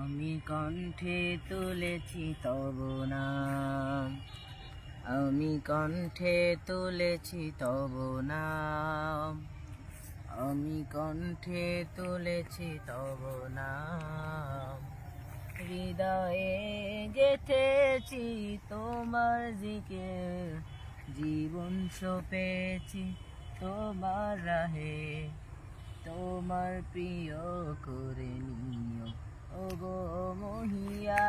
আমি কণ্ঠে তুলেছি তব নাম, আমি কণ্ঠে তুলেছি তব নাম, আমি কণ্ঠে তুলেছি তব নাম। হৃদয়ে গেঁথেছি তোমার জিকির, জীবন সপেছি তোমার রাহে, তোমার প্রিয় করে নিও ওগো মহিয়ান।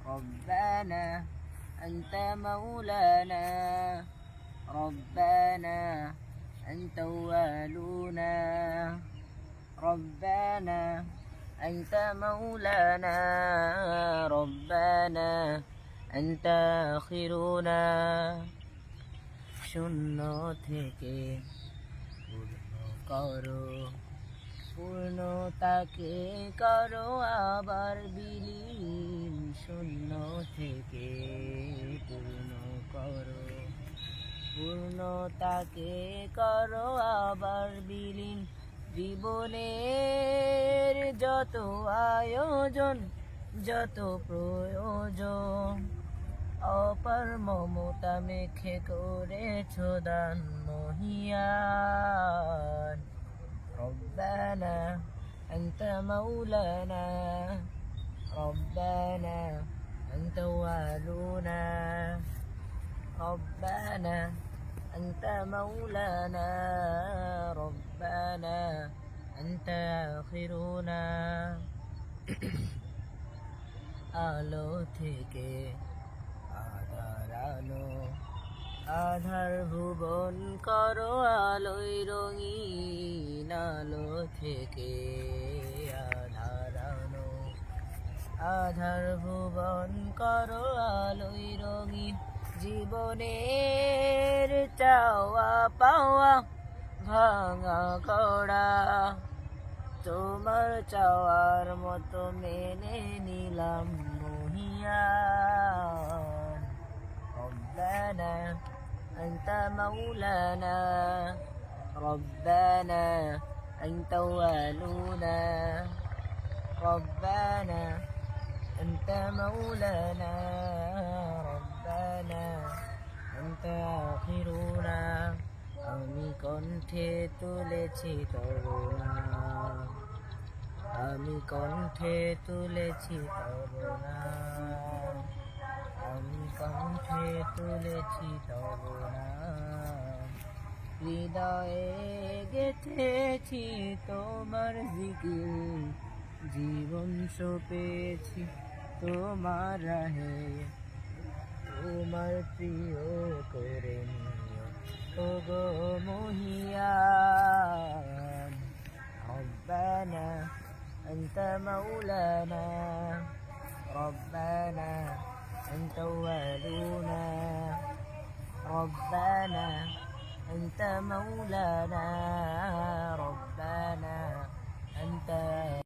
রব্বানা আনতা মাওলানা, রব্বানা আনতা ওয়ালুনা, রব্বানা আনতা মাওলানা, রব্বানা আনতা আখিরুনা। শূন্য থেকে পূর্ণ করো, পূর্ণতাকে করো আবার বিলীন। শূন্য থেকে পূর্ণ করো, পূর্ণতাকে করো আবার বিলীন। জীবনের যত আয়োজন, যত প্রয়োজন, অপার মমতা মেখে করেছো দান মহিয়ান। রব্বানা আনতা মাওলানা, রব্বানা আনতা ওয়ালুনা, রব্বানা আনতা মাওলানা, রব্বানা আনতা আখিরুনা। আলো থেকে আধার আলো, আধার ভুবন করো আলোয় রঙিন। আলো থেকে আধার আলো, আধার ভুবন করো আলোয় রঙিন। জীবনের চাওয়া পাওয়া ভাঙা গড়া, তোমার চাওয়ার মতো মেনে নিলাম মহিয়ান। রব্বানা আনতা মাওলানা, রব্বানা আনতা ওয়ালুনা, রব্বানা আনতা মাওলানা, রব্বানা আনতা আখিরুনা। আমি কণ্ঠে তুলেছি তব নাম, আমি কণ্ঠে তুলেছি তব নাম, আমি কণ্ঠে তুলেছি তব নাম। হৃদয়ে গেঁথেছি তোমার জিকির, জীবন সপেছি তোমার রাহে, তোমার প্রিয় করে নিও ওগো মহিয়ান। রব্বানা আনতা মাওলানা, রব্বানা আনতা ওয়ালুনা, রব্বানা আনতা মাওলানা, রব্বানা আনতা